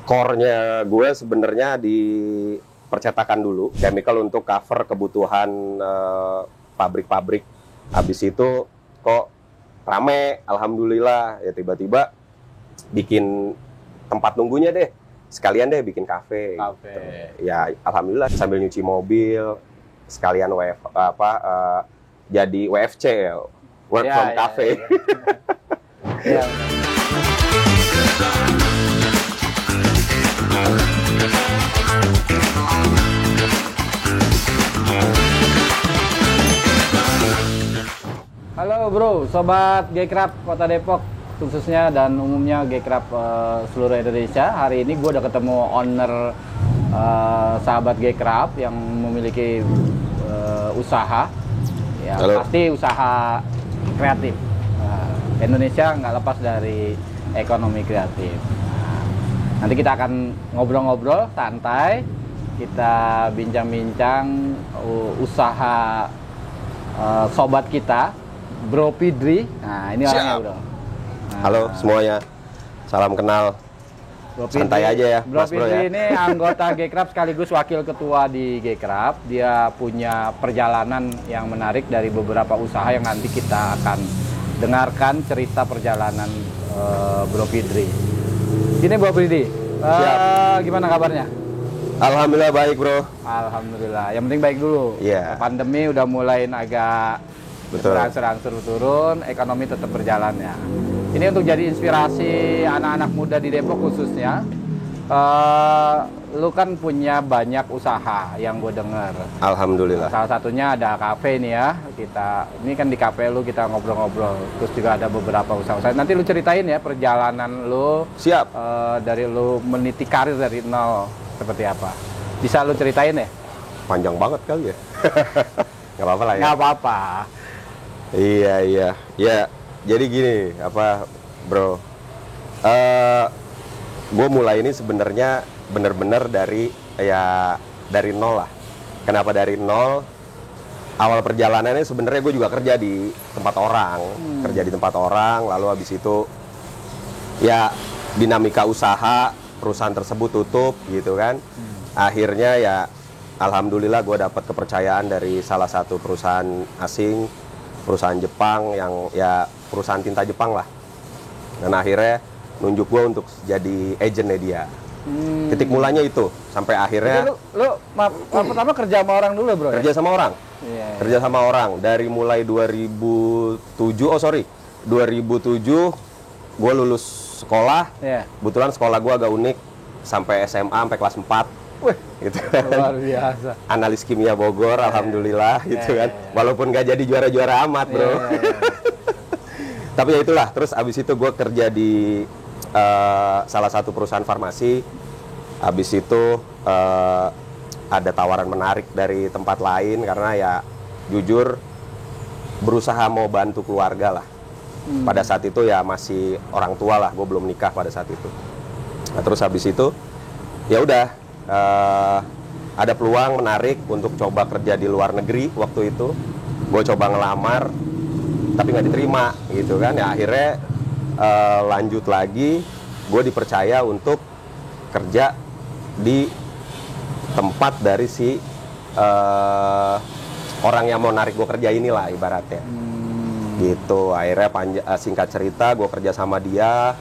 Core-nya gue sebenarnya di percetakan dulu, chemical untuk cover kebutuhan pabrik-pabrik. Habis itu kok rame, alhamdulillah ya tiba-tiba bikin tempat nunggunya deh. Sekalian deh bikin kafe. Gitu. Ya alhamdulillah sambil nyuci mobil, sekalian jadi WFC ya, work from cafe. Ya. Halo bro, sobat Gcraft Kota Depok khususnya dan umumnya Gcraft seluruh Indonesia. Hari ini gue udah ketemu owner sahabat Gcraft yang memiliki usaha, ya Halo. pasti usaha kreatif. Indonesia nggak lepas dari ekonomi kreatif. Nanti kita akan ngobrol-ngobrol santai, kita bincang-bincang usaha sobat kita, Bro Fidri. Nah, ini orangnya, Bro. Nah, halo semuanya, salam kenal. Bro Fidri, santai aja ya, Bro Mas Bro Fidri ya. ini anggota Gcraft sekaligus wakil ketua di Gcraft. Dia punya perjalanan yang menarik dari beberapa usaha yang nanti kita akan dengarkan cerita perjalanan Bro Fidri. Ini Bro Fidri, gimana kabarnya? Alhamdulillah baik bro. Alhamdulillah, yang penting baik dulu. Iya. Pandemi udah mulai agak Betul. berangsur-angsur turun, ekonomi tetap berjalan ya. Ini untuk jadi inspirasi anak-anak muda di Depok khususnya. Lu kan punya banyak usaha yang gue denger. Alhamdulillah. Salah satunya ada kafe nih ya. Ini kan di kafe lu kita ngobrol-ngobrol. Terus juga ada beberapa usaha-usaha. Nanti lu ceritain ya perjalanan lu. Siap. Dari lu meniti karir dari nol seperti apa. Bisa lu ceritain ya? Panjang banget kali ya. Nggak apa-apa lah ya. Nggak apa-apa. Iya. Ya, jadi gini, bro. Gue mulai ini sebenarnya bener-bener dari nol lah. Kenapa dari nol? Awal perjalanannya sebenarnya gue juga kerja di tempat orang. Kerja di tempat orang, lalu habis itu ya dinamika usaha, perusahaan tersebut tutup gitu kan. Akhirnya ya alhamdulillah gue dapat kepercayaan dari salah satu perusahaan asing, perusahaan Jepang yang ya perusahaan tinta Jepang lah. Dan akhirnya nunjuk gue untuk jadi agentnya dia. Titik mulanya itu sampai akhirnya. Lu pertama kerja sama orang dulu bro? Kerja sama orang. Iya. Kerja sama orang dari mulai 2007 gue lulus sekolah. Iya. Kebetulan sekolah gue agak unik sampai SMA sampai kelas 4. Wih, Gitu luar biasa. Analis kimia Bogor, alhamdulillah gitu kan. Walaupun gak jadi juara-juara amat bro. Tapi ya itulah. Terus abis itu gue kerja di salah satu perusahaan farmasi. Abis itu ada tawaran menarik dari tempat lain karena ya jujur berusaha mau bantu keluarga lah. Pada saat itu ya masih orang tua lah, gue belum nikah pada saat itu. Nah, terus habis itu ya udah ada peluang menarik untuk coba kerja di luar negeri waktu itu. Gue coba ngelamar tapi nggak diterima gitu kan. Ya akhirnya lanjut lagi, gue dipercaya untuk kerja di tempat dari si orang yang mau narik gue kerja inilah ibaratnya. Gitu. Akhirnya singkat cerita gue kerja sama dia,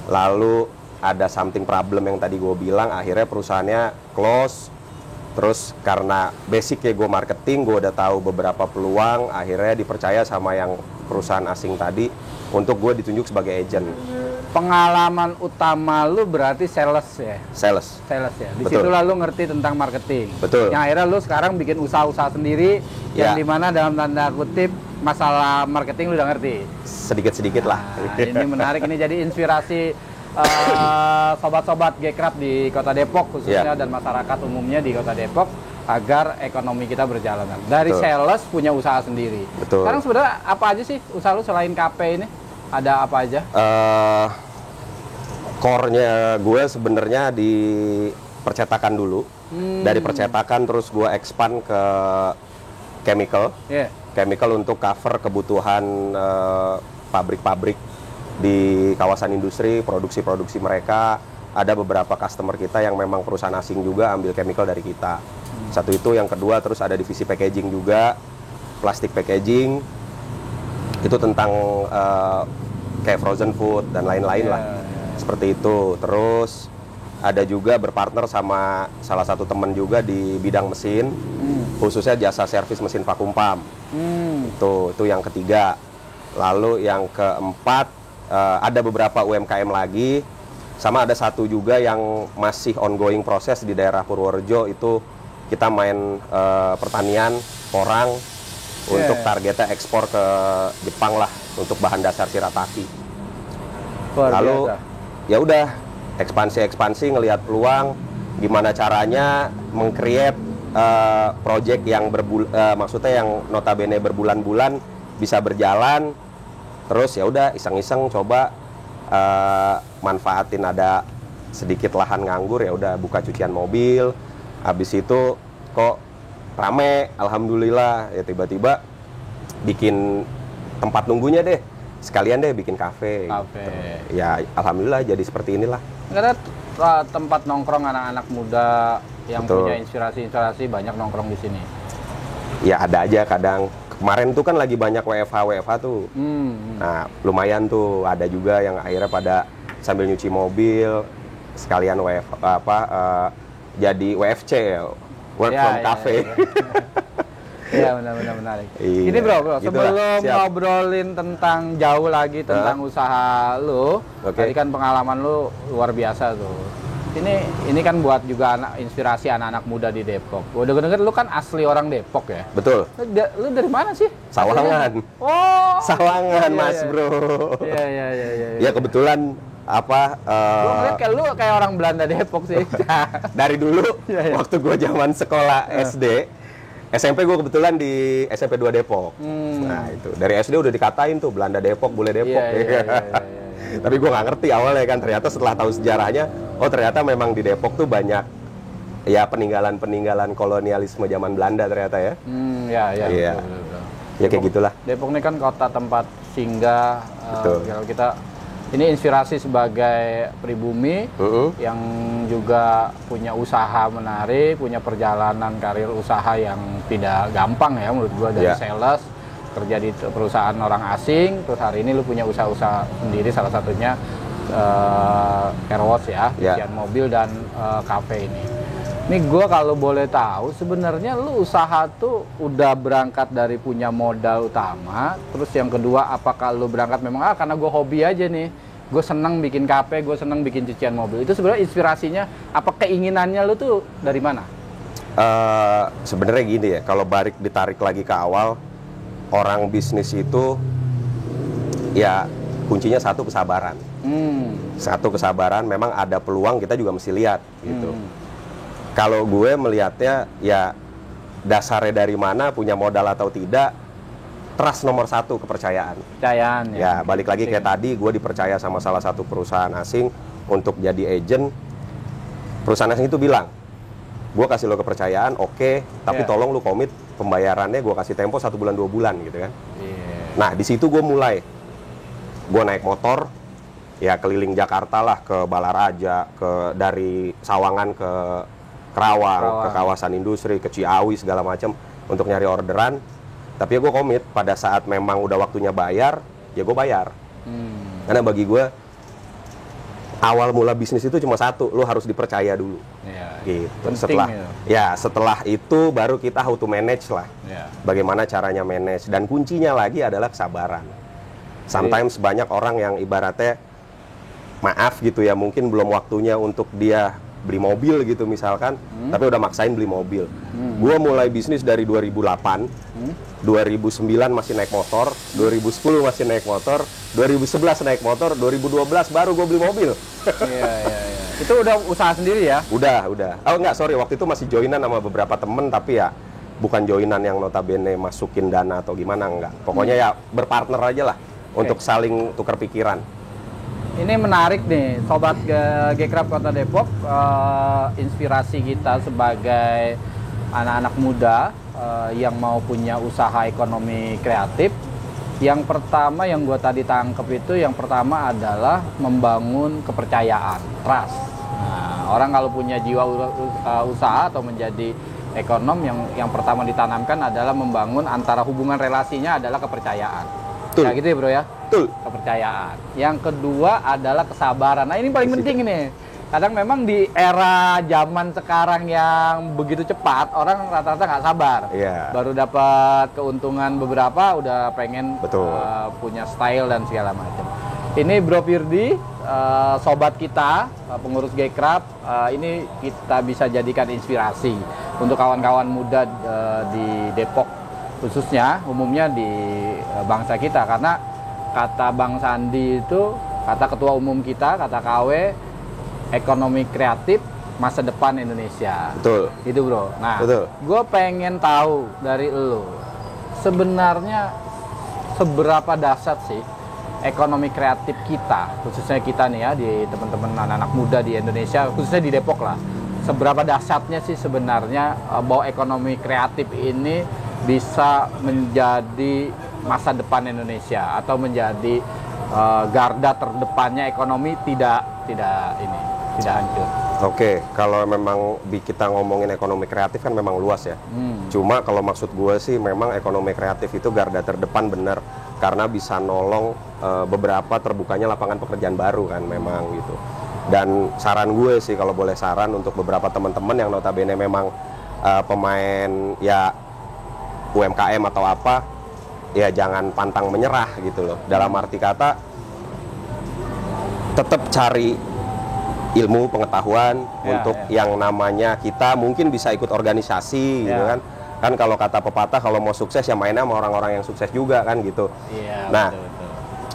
lalu ada something problem yang tadi gue bilang, akhirnya perusahaannya close. Terus karena basicnya gue marketing, gue udah tahu beberapa peluang, akhirnya dipercaya sama yang perusahaan asing tadi untuk gue ditunjuk sebagai agent. Pengalaman utama lu berarti sales ya? Sales Ya. Di Betul. situ lu ngerti tentang marketing. Betul. Yang akhirnya lu sekarang bikin usaha-usaha sendiri yang Ya. dimana dalam tanda kutip masalah marketing lu udah ngerti. sedikit-sedikit lah. Nah, ini menarik, ini jadi inspirasi sobat-sobat Gcraft di Kota Depok khususnya dan masyarakat umumnya di Kota Depok agar ekonomi kita berjalan. Dari Betul. sales punya usaha sendiri. Betul. Sekarang sebenarnya apa aja sih usaha lu selain kafe ini? Ada apa aja? Core-nya gue sebenarnya di percetakan dulu. Dari percetakan terus gue expand ke chemical. Iya. Chemical untuk cover kebutuhan pabrik-pabrik di kawasan industri, produksi-produksi mereka. ada beberapa customer kita yang memang perusahaan asing juga ambil chemical dari kita. Satu itu, yang kedua terus ada divisi packaging juga, plastik packaging. Itu tentang kayak frozen food dan lain-lain lah. Seperti itu. Terus ada juga berpartner sama salah satu teman juga di bidang mesin, khususnya jasa servis mesin vakum pump. Itu yang ketiga. Lalu yang keempat, ada beberapa UMKM lagi, sama ada satu juga yang masih ongoing proses di daerah Purworejo. Itu kita main pertanian porang untuk targetnya ekspor ke Jepang lah, untuk bahan dasar shirataki. Lalu ya udah ekspansi ngelihat peluang, gimana caranya meng-create project yang maksudnya yang notabene berbulan-bulan bisa berjalan. Terus ya udah iseng-iseng coba manfaatin ada sedikit lahan nganggur, ya udah buka cucian mobil. Habis itu kok rame, alhamdulillah, ya tiba-tiba bikin tempat nunggunya deh, sekalian deh bikin kafe. Ya alhamdulillah jadi seperti inilah. Karena tempat nongkrong anak-anak muda yang punya inspirasi banyak nongkrong di sini. Ya ada aja kadang. Kemarin tuh kan lagi banyak WFH tuh. Nah lumayan tuh, ada juga yang akhirnya pada sambil nyuci mobil sekalian jadi WFC, work from cafe. Iya, benar-benar menarik. Iya, ini bro, gitu sebelum lah, ngobrolin tentang jauh lagi tentang usaha lu, tadi kan pengalaman lu luar biasa tuh. Ini kan buat juga inspirasi anak-anak muda di Depok. Udah denger lu kan asli orang Depok ya? Betul. Lu dari mana sih? Sawangan. Oh. Sawangan, Mas Bro. Iya. Ya kebetulan lu kayak orang Belanda Depok sih. Dari dulu waktu gue zaman sekolah SD, SMP gue kebetulan di SMP 2 Depok. Nah itu dari SD udah dikatain tuh Belanda Depok, bule Depok. Tapi gue nggak ngerti awalnya kan, ternyata setelah tahu sejarahnya, oh ternyata memang di Depok tuh banyak ya peninggalan kolonialisme zaman Belanda ternyata ya. Iya. Ya kayak gitulah. Depok ini kan kota tempat singgah. Kalau kita ini inspirasi sebagai pribumi yang juga punya usaha menarik, punya perjalanan karir usaha yang tidak gampang ya menurut gua, dari sales, kerja di perusahaan orang asing, terus hari ini lu punya usaha-usaha sendiri, salah satunya car wash ya, cucian mobil dan kafe ini. Ini gue kalau boleh tahu, sebenarnya lu usaha tuh udah berangkat dari punya modal utama, terus yang kedua apakah lu berangkat memang karena gue hobi aja nih, gue seneng bikin kafe, gue seneng bikin cucian mobil. Itu sebenarnya inspirasinya, apa keinginannya lu tuh dari mana? Sebenarnya gini ya, kalau ditarik lagi ke awal, orang bisnis itu ya kuncinya satu, kesabaran. Satu, kesabaran. Memang ada peluang, kita juga mesti lihat gitu. Kalau gue melihatnya ya dasarnya dari mana, punya modal atau tidak, trust nomor satu, kepercayaan. Ya balik lagi kayak tadi, gue dipercaya sama salah satu perusahaan asing untuk jadi agent. Perusahaan asing itu bilang, gue kasih lo kepercayaan, oke, tapi tolong lo komit pembayarannya, gue kasih tempo 1 bulan 2 bulan gitu kan. Nah di situ gue mulai, gue naik motor ya keliling Jakarta lah, ke Balaraja, dari Sawangan ke Kerawang, ke kawasan industri, ke Ciawi segala macam untuk nyari orderan. Tapi ya gue komit, pada saat memang udah waktunya bayar, ya gue bayar. Karena bagi gue awal mula bisnis itu cuma satu, lo harus dipercaya dulu. Gitu. Setelah itu baru kita how to manage lah. Bagaimana caranya manage, dan kuncinya lagi adalah kesabaran. Sometimes banyak orang yang ibaratnya maaf gitu ya, mungkin belum waktunya untuk dia beli mobil gitu misalkan, tapi udah maksain beli mobil. Gua mulai bisnis dari 2008, 2009 masih naik motor, 2010 masih naik motor, 2011 naik motor, 2012 baru gue beli mobil. Itu udah usaha sendiri ya? Udah. Oh enggak, sorry, waktu itu masih joinan sama beberapa temen, tapi ya bukan joinan yang notabene masukin dana atau gimana, enggak. Pokoknya ya berpartner aja lah, untuk saling tukar pikiran. Ini menarik nih, Sobat G-Krab Kota Depok, inspirasi kita sebagai anak-anak muda yang mau punya usaha ekonomi kreatif. Yang pertama yang gue tadi tangkep itu, yang pertama adalah membangun kepercayaan, trust. Nah, orang kalau punya jiwa usaha atau menjadi ekonom, yang pertama ditanamkan adalah membangun antara hubungan relasinya adalah kepercayaan. Betul. Ya gitu ya bro ya. Betul. Kepercayaan. Yang kedua adalah kesabaran. Nah ini paling penting ini. Kadang memang di era zaman sekarang yang begitu cepat, orang rata-rata nggak sabar. Iya. Baru dapat keuntungan beberapa, udah pengen punya style dan segala macam. Ini Bro Firdy, sobat kita, pengurus Gcraft, ini kita bisa jadikan inspirasi untuk kawan-kawan muda di Depok, khususnya umumnya di bangsa kita. Karena kata Bang Sandi itu, kata ketua umum kita, kata KW, ekonomi kreatif masa depan Indonesia. Betul. Itu bro. Nah, betul. Gue pengen tahu dari lo, sebenarnya seberapa dahsyat sih ekonomi kreatif kita, khususnya kita nih ya, di teman-teman anak-anak muda di Indonesia, khususnya di Depok lah. Seberapa dahsyatnya sih sebenarnya bahwa ekonomi kreatif ini bisa menjadi masa depan Indonesia atau menjadi garda terdepannya ekonomi tidak hancur. Oke, kalau memang kita ngomongin ekonomi kreatif kan memang luas ya. Cuma kalau maksud gue sih memang ekonomi kreatif itu garda terdepan bener, karena bisa nolong beberapa terbukanya lapangan pekerjaan baru kan memang gitu. Dan saran gue sih, kalau boleh saran untuk beberapa teman-teman yang notabene memang pemain ya UMKM atau apa, ya jangan pantang menyerah gitu loh. Dalam arti kata, tetap cari ilmu pengetahuan untuk yang namanya kita mungkin bisa ikut organisasi gitu kan. Kan kalau kata pepatah, kalau mau sukses ya mainnya sama orang-orang yang sukses juga kan gitu. Nah, betul.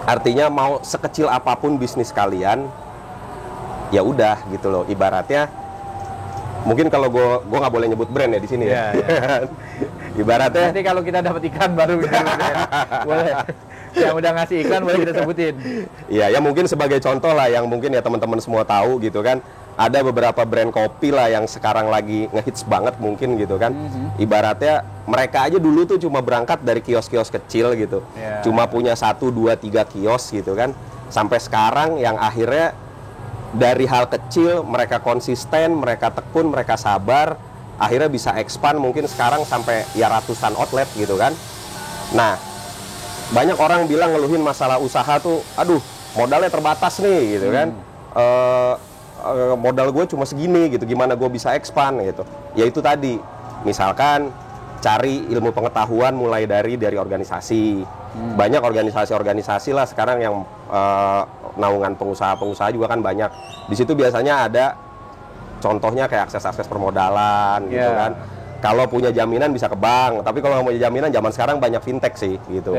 Artinya mau sekecil apapun bisnis kalian, ya udah gitu loh. Ibaratnya, mungkin kalau gue nggak boleh nyebut brand ya di sini ya. Ibaratnya. Nanti kalau kita dapat iklan baru boleh. Yang udah ngasih iklan boleh kita sebutin. Iya, ya mungkin sebagai contoh lah yang mungkin ya teman-teman semua tahu gitu kan. Ada beberapa brand kopi lah yang sekarang lagi ngehits banget mungkin gitu kan. Ibaratnya mereka aja dulu tuh cuma berangkat dari kios-kios kecil gitu. Cuma punya 1, 2, 3 kios gitu kan. Sampai sekarang yang akhirnya dari hal kecil mereka konsisten, mereka tekun, mereka sabar, akhirnya bisa expand mungkin sekarang sampai ya ratusan outlet gitu kan. Nah, banyak orang bilang ngeluhin masalah usaha tuh, aduh modalnya terbatas nih gitu kan. Modal gue cuma segini gitu, gimana gue bisa expand gitu. Ya itu tadi, misalkan cari ilmu pengetahuan mulai dari organisasi. Banyak organisasi-organisasi lah sekarang yang naungan pengusaha-pengusaha juga kan banyak. Di situ biasanya ada contohnya kayak akses permodalan gitu kan. Kalau punya jaminan bisa ke bank, tapi kalau nggak punya jaminan zaman sekarang banyak fintech sih gitu.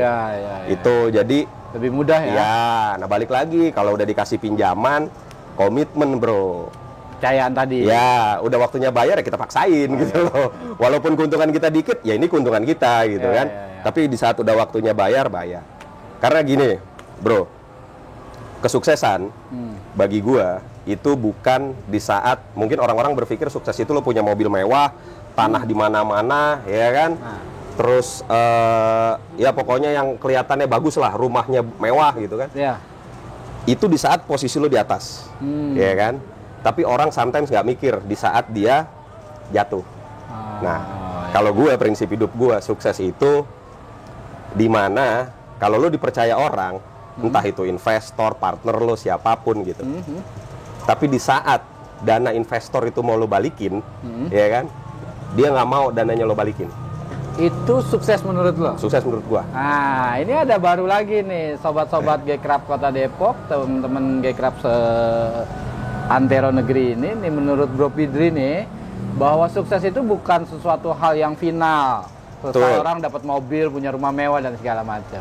Itu jadi lebih mudah ya. Ya, nah balik lagi kalau udah dikasih pinjaman, komitmen bro. Kepercayaan tadi. Ya, udah waktunya bayar ya kita paksain gitu loh. Walaupun keuntungan kita dikit, ya ini keuntungan kita gitu kan. Tapi di saat udah waktunya bayar. Karena gini, bro, kesuksesan bagi gua itu bukan di saat mungkin orang-orang berpikir sukses itu lo punya mobil mewah, tanah di mana-mana, ya kan? Terus ya pokoknya yang kelihatannya bagus lah, rumahnya mewah gitu kan? Itu di saat posisi lo di atas, ya kan? Tapi orang sometimes nggak mikir di saat dia jatuh. Nah, kalau gue prinsip hidup gue sukses itu di mana kalau lo dipercaya orang, entah itu investor, partner lo, siapapun gitu. Tapi di saat dana investor itu mau lo balikin, ya kan? Dia nggak mau dananya lo balikin. Itu sukses menurut lo? Sukses menurut gua. Nah, ini ada baru lagi nih, sobat-sobat Gcraft Kota Depok, teman-teman Gcraft antero negeri ini, nih menurut Bro Firdy nih, bahwa sukses itu bukan sesuatu hal yang final. Selesai orang dapat mobil, punya rumah mewah dan segala macam.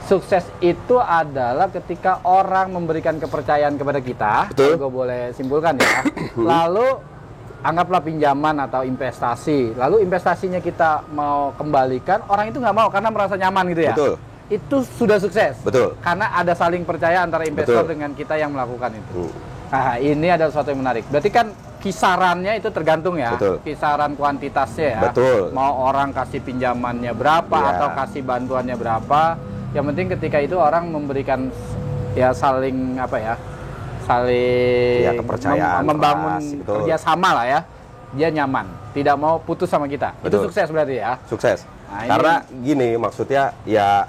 Sukses itu adalah ketika orang memberikan kepercayaan kepada kita, kalau gue boleh simpulkan ya. Lalu anggaplah pinjaman atau investasi, lalu investasinya kita mau kembalikan, orang itu nggak mau karena merasa nyaman gitu ya. Itu sudah sukses. Karena ada saling percaya antara investor dengan kita yang melakukan itu. Nah, ini adalah sesuatu yang menarik. Berarti kan kisarannya itu tergantung ya, kisaran kuantitasnya ya. Mau orang kasih pinjamannya berapa atau kasih bantuannya berapa. Yang penting ketika itu orang memberikan ya saling saling Ya, kepercayaan, membangun trust, betul. kerjasama lah ya. Dia nyaman, tidak mau putus sama kita. Itu Betul. sukses berarti ya. Sukses. Nah, ini- Karena gini, maksudnya ya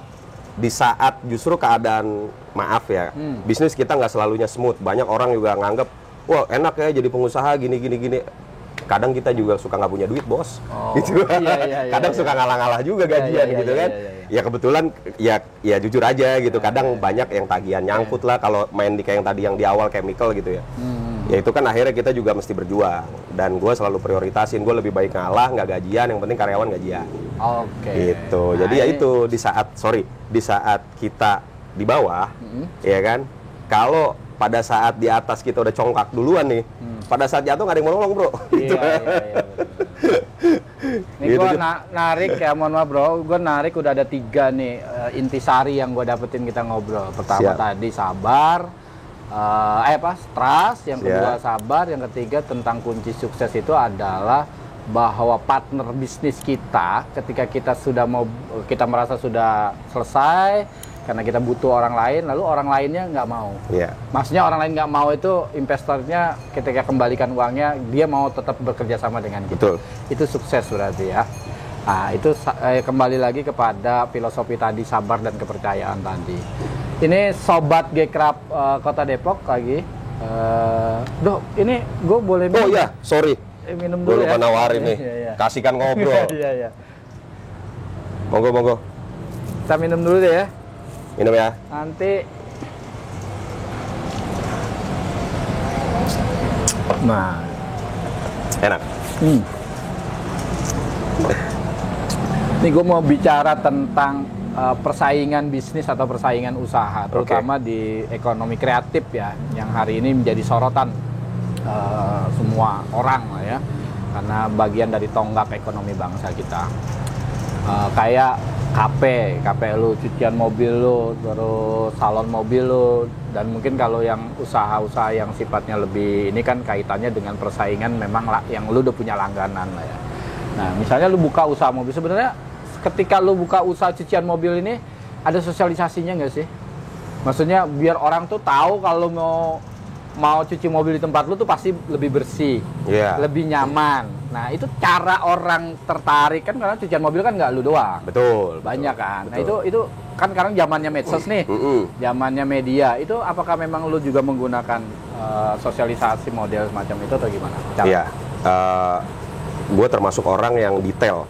di saat justru keadaan maaf ya, bisnis kita nggak selalunya smooth. Banyak orang juga nganggep, wah enak ya jadi pengusaha gini. Kadang kita juga suka nggak punya duit, bos. Oh, Gitu. iya, Kadang suka ngalah-ngalah juga gajian gitu kan. Ya kebetulan ya jujur aja gitu. Kadang banyak yang tagihan nyangkut lah kalau main di kayak yang tadi yang di awal chemical gitu ya. Ya itu kan akhirnya kita juga mesti berjuang. Dan gue selalu prioritasin, gue lebih baik ngalah, nggak gajian, yang penting karyawan gajian. Oke. Gitu. Nah, Jadi ya ini- itu di saat kita di bawah, ya kan. Kalau pada saat di atas kita udah congkak duluan nih, pada saat jatuh nggak ada yang mau nolong, bro. Gitu. Iya, betul. Ini Gitu, gue gitu. narik ya, mohon maaf bro, gue narik udah ada 3 nih intisari yang gue dapetin kita ngobrol. Pertama Siap. tadi sabar, trust, yang kedua Siap. sabar, yang ketiga tentang kunci sukses itu adalah bahwa partner bisnis kita ketika kita merasa sudah selesai karena kita butuh orang lain, lalu orang lainnya nggak mau. Iya. Maksudnya orang lain nggak mau itu investornya ketika kembalikan uangnya dia mau tetap bekerja sama dengan kita. Betul. Itu sukses berarti ya. Nah itu kembali lagi kepada filosofi tadi, sabar dan kepercayaan tadi. Ini sobat Gekrap Kota Depok lagi. Dok, ini gue boleh Oh minum? iya, sorry. Minum Gue dulu lupa ya. nawarin nih. Iya. Kasihkan ngobrol. Iya, iya. Monggo. Kita minum dulu deh ya. Minum ya. Nanti nah, Enak. ini gue mau bicara tentang persaingan bisnis atau persaingan usaha, terutama di ekonomi kreatif ya, yang hari ini menjadi sorotan semua orang lah ya, karena bagian dari tonggak ekonomi bangsa kita. Kayak KP lu, cucian mobil lu, terus salon mobil lu, dan mungkin kalau yang usaha-usaha yang sifatnya lebih ini kan kaitannya dengan persaingan memang yang lu udah punya langganan lah ya. Nah, misalnya lu buka usaha mobil, sebenarnya ketika lu buka usaha cucian mobil ini ada sosialisasinya nggak sih? Maksudnya biar orang tuh tahu kalau mau cuci mobil di tempat lu tuh pasti lebih bersih, Iya. lebih nyaman. Nah, itu cara orang tertarik kan, karena cucian mobil kan nggak lu doang. Betul. Banyak kan. Nah, betul. itu kan sekarang zamannya medsos nih. Zamannya media. Itu apakah memang lu juga menggunakan sosialisasi model semacam itu atau gimana? Iya. Gue termasuk orang yang detail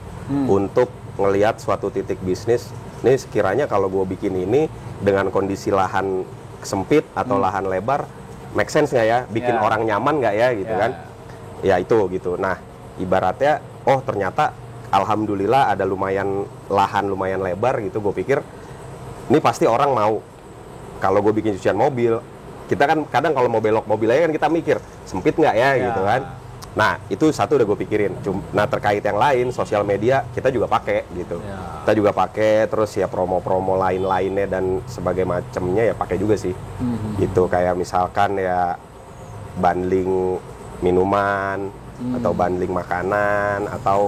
untuk ngelihat suatu titik bisnis. Nih sekiranya kalau gue bikin ini dengan kondisi lahan sempit atau lahan lebar, make sense nggak ya? Bikin Ya. orang nyaman nggak ya gitu Ya. kan? Ya itu gitu. Nah ibaratnya, oh ternyata alhamdulillah ada lahan lumayan lebar gitu. Gue pikir ini pasti orang mau. Kalau gue bikin cucian mobil, kita kan kadang kalau mau belok mobil aja kan kita mikir sempit nggak ya gitu kan. Nah itu satu udah gue pikirin. Nah terkait yang lain, sosial media kita juga pakai gitu. Ya. Kita juga pakai, terus ya promo-promo lain-lainnya dan sebagai macamnya ya pakai juga sih. Gitu kayak misalkan ya bundling minuman atau bundling makanan atau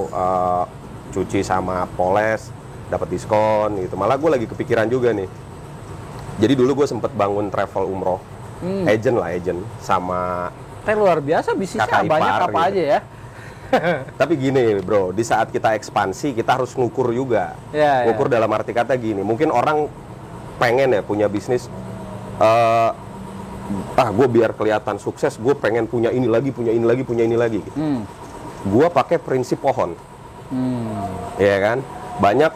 cuci sama poles dapat diskon gitu. Malah gue lagi kepikiran juga nih. Jadi dulu gue sempet bangun travel umroh, agent sama. Luar biasa bisnisnya, Kakak banyak ipar apa gitu. aja ya. Tapi gini bro, di saat kita ekspansi kita harus ngukur juga. Ya, Ngukur dalam arti kata gini, mungkin orang pengen ya punya bisnis, gue biar kelihatan sukses, gue pengen punya ini lagi, punya ini lagi, punya ini lagi. Gitu. Gue pakai prinsip pohon, ya kan? Banyak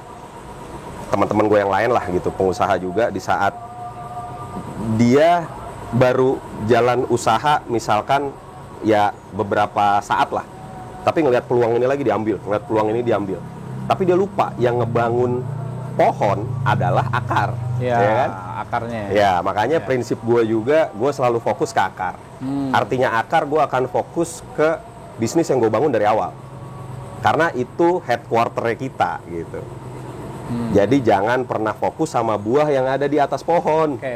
teman-teman gue yang lain lah gitu, pengusaha juga di saat dia baru jalan usaha, misalkan ya beberapa saat lah, tapi ngelihat peluang ini lagi diambil, ngelihat peluang ini diambil. Tapi dia lupa yang ngebangun pohon adalah akar, Ya, ya kan? akarnya. Ya, makanya prinsip gue juga, gue selalu fokus ke akar. Artinya akar, gue akan fokus ke bisnis yang gue bangun dari awal. Karena itu headquarter kita, gitu. Jadi jangan pernah fokus sama buah yang ada di atas pohon. Oke.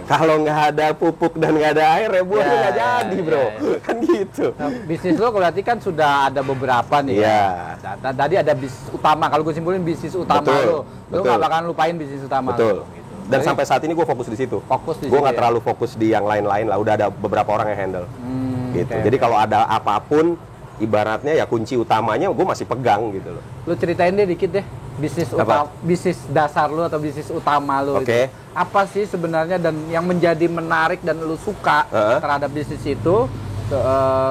Kalau nggak ada pupuk dan nggak ada air, ya buahnya nggak jadi, bro. Kan gitu. Nah, bisnis lo berarti kan sudah ada beberapa nih Iya. ya. Tadi ada bisnis utama. Kalau gue simpulin bisnis utama Betul, lo betul. nggak bakalan lupain bisnis utama Betul. lo. Gitu. Dan sampai saat ini gue fokus di situ. Fokus di Gue situ nggak ya? terlalu fokus di yang lain-lain lah. Udah ada beberapa orang yang handle. Gitu. Oke, Jadi oke. kalau ada apapun, ibaratnya ya kunci utamanya gue masih pegang gitu loh. Lu ceritain deh dikit deh bisnis dasar lu atau bisnis utama lu Oke. itu. Apa sih sebenarnya dan yang menjadi menarik dan lu suka terhadap bisnis itu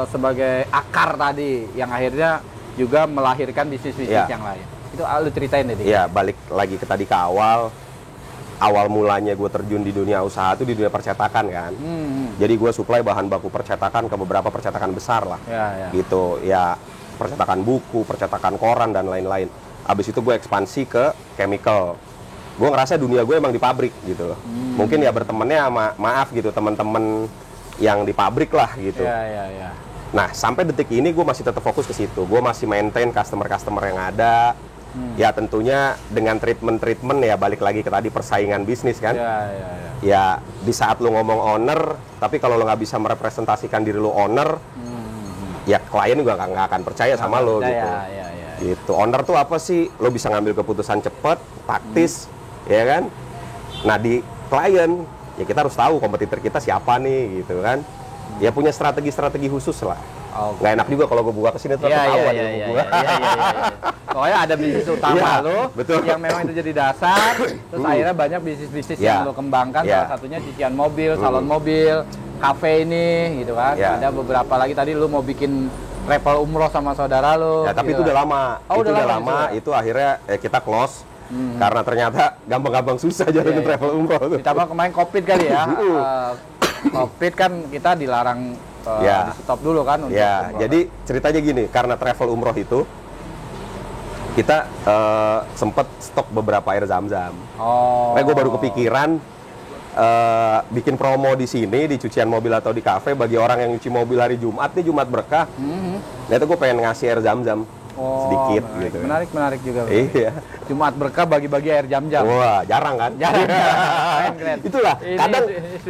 sebagai akar tadi yang akhirnya juga melahirkan bisnis-bisnis yang lain. Itu lu ceritain deh dikit. Iya, balik lagi ke tadi ke awal mulanya gue terjun di dunia usaha itu di dunia percetakan kan. Jadi gue supply bahan baku percetakan ke beberapa percetakan besar lah. Ya. Gitu ya, percetakan buku, percetakan koran dan lain-lain. Habis itu gue ekspansi ke chemical. Gue ngerasa dunia gue emang di pabrik gitu loh. Mungkin ya bertemannya sama maaf gitu teman-teman yang di pabrik lah gitu. Ya. Nah, sampai detik ini gue masih tetap fokus ke situ. Gue masih maintain customer-customer yang ada. Ya tentunya dengan treatment ya balik lagi ke tadi persaingan bisnis kan. Ya di saat lu ngomong owner, tapi kalau lu nggak bisa merepresentasikan diri lu owner, ya klien juga nggak akan percaya sama lu gitu. Gitu. Owner tuh apa sih? Lu bisa ngambil keputusan cepat, taktis, ya kan? Nah di klien ya kita harus tahu kompetitor kita siapa nih gitu kan. Ya punya strategi-strategi khusus lah. Nggak enak juga kalau gue buka kesini terus ketahuan Iya. Pokoknya ada bisnis utama lo yang memang itu jadi dasar. Terus akhirnya banyak bisnis-bisnis yang lo kembangkan. Salah satunya cucian mobil, salon mobil, kafe ini gitu kan. Ada beberapa lagi tadi lo mau bikin travel umroh sama saudara lo. Ya tapi gitu itu udah lama. Itu udah lama. Itu akhirnya kita close. Karena ternyata gampang-gampang susah jalanin travel umroh tuh. Ditambah kemarin COVID kali ya. COVID kan kita dilarang di stop dulu kan untuk umroh. Jadi ceritanya gini, karena travel umroh itu kita sempet stok beberapa air zam-zam. Makanya gue baru kepikiran bikin promo di sini di cucian mobil atau di kafe bagi orang yang nyuci mobil hari Jumat nih, Jumat berkah. Nah itu gue pengen ngasih air zam-zam sedikit gitu. Menarik juga. Iya. Jumat berkah bagi-bagi air jam-jam. Wah, jarang kan? Keren. Itulah,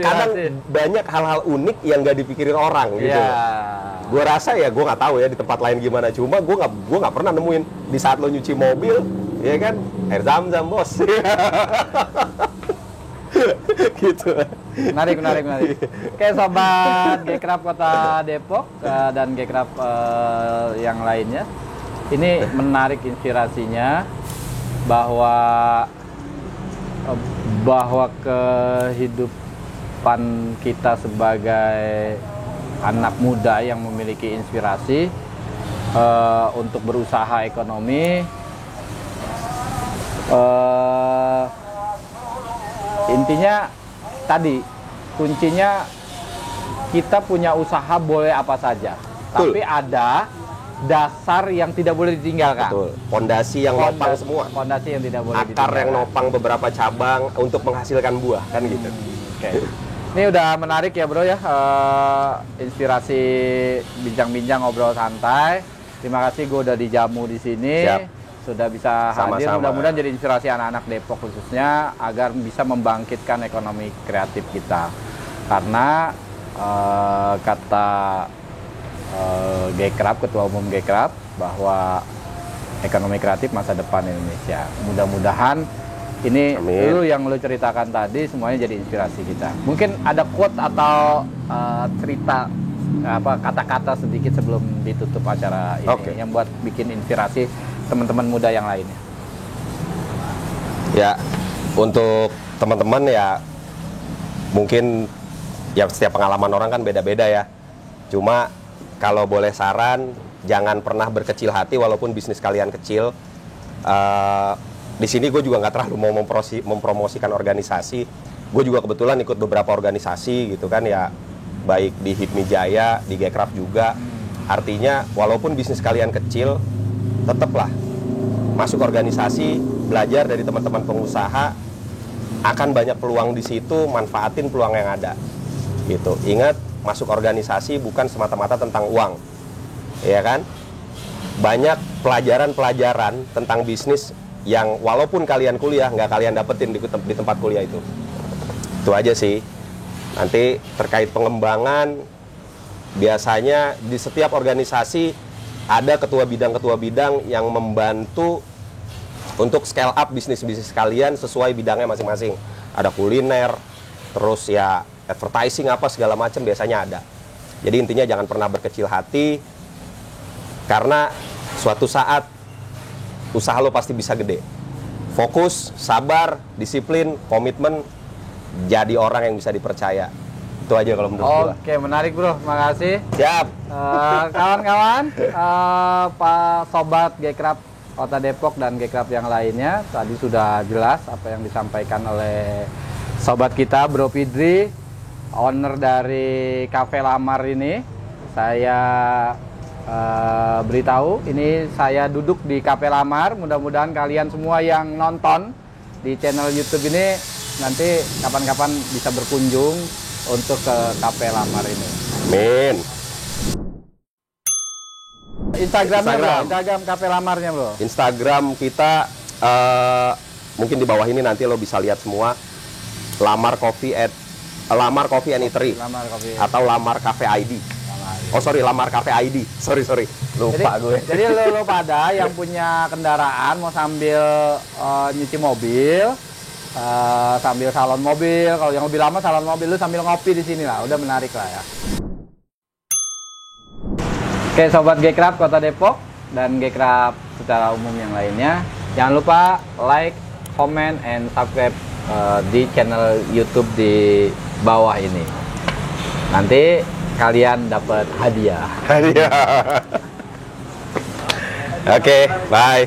kadang banyak hal-hal unik yang gak dipikirin orang gitu. Gue rasa ya, gue nggak tahu ya di tempat lain gimana. Cuma gue nggak pernah nemuin di saat lo nyuci mobil, ya kan? Air zam-zam bos. Gitu. Menarik. Oke sobat Gcraft Kota Depok dan Gcraft yang lainnya. Ini menarik inspirasinya bahwa kehidupan kita sebagai anak muda yang memiliki inspirasi untuk berusaha ekonomi, intinya tadi kuncinya kita punya usaha boleh apa saja. Betul. Tapi ada dasar yang tidak boleh ditinggalkan. Betul. Pondasi yang nopang semua. Pondasi yang tidak boleh Akar ditinggalkan. yang nopang beberapa cabang untuk menghasilkan buah kan gitu. Oke. Ini udah menarik ya bro ya, inspirasi bincang-bincang ngobrol santai. Terima kasih gue udah dijamu di sini. Siap. Sudah bisa hadir. Sama-sama. Mudah-mudahan jadi inspirasi anak-anak Depok khususnya agar bisa membangkitkan ekonomi kreatif kita. Karena kata Gcraft, Ketua Umum Gcraft, bahwa ekonomi kreatif masa depan Indonesia. Mudah-mudahan ini lu yang lu ceritakan tadi semuanya jadi inspirasi kita. Mungkin ada quote atau cerita kata-kata sedikit sebelum ditutup acara ini yang buat bikin inspirasi teman-teman muda yang lainnya. Ya, untuk teman-teman ya mungkin ya setiap pengalaman orang kan beda-beda ya. Cuma kalau boleh saran, jangan pernah berkecil hati walaupun bisnis kalian kecil. Di sini gue juga nggak terlalu mau mempromosikan organisasi. Gue juga kebetulan ikut beberapa organisasi gitu kan ya, baik di Hipmi Jaya, di Gcraft juga. Artinya walaupun bisnis kalian kecil, tetaplah masuk organisasi, belajar dari teman-teman pengusaha, akan banyak peluang di situ, manfaatin peluang yang ada. Gitu. Ingat, masuk organisasi bukan semata-mata tentang uang, ya kan? Banyak pelajaran-pelajaran tentang bisnis yang walaupun kalian kuliah nggak kalian dapetin di tempat kuliah itu. Itu aja sih. Nanti terkait pengembangan, biasanya di setiap organisasi ada ketua bidang yang membantu untuk scale up bisnis-bisnis kalian sesuai bidangnya masing-masing. ada kuliner, terus ya advertising apa segala macam biasanya ada. Jadi intinya jangan pernah berkecil hati, karena suatu saat usaha lo pasti bisa gede. Fokus, sabar, disiplin, komitmen, jadi orang yang bisa dipercaya. Itu aja kalau menurut gua. Oke, menarik bro, makasih. Siap. Kawan-kawan, Pak Sobat Gcraft Kota Depok dan Gcraft yang lainnya, tadi sudah jelas apa yang disampaikan oleh sobat kita Bro Fidri, owner dari Cafe Lamar ini. Saya beritahu, ini saya duduk di Cafe Lamar. Mudah-mudahan kalian semua yang nonton di channel YouTube ini nanti kapan-kapan bisa berkunjung untuk ke Cafe Lamar ini. Amin. Instagramnya bro, Instagram Cafe Lamarnya bro. Instagram kita mungkin di bawah ini nanti lo bisa lihat semua. Lamar Coffee and Eatery Lamar Coffee atau Lamar Cafe ID. Oh sorry, Lamar Cafe ID. Sorry lupa gue. Jadi lo pada yang punya kendaraan mau sambil nyuci mobil, sambil salon mobil, kalau yang lebih lama salon mobil, lu sambil ngopi di sini lah, udah menarik lah ya. Oke sobat Gcraft Kota Depok dan Gcraft secara umum yang lainnya, jangan lupa like, comment, and subscribe di channel YouTube di bawah ini. Nanti kalian dapat hadiah. Oke, bye.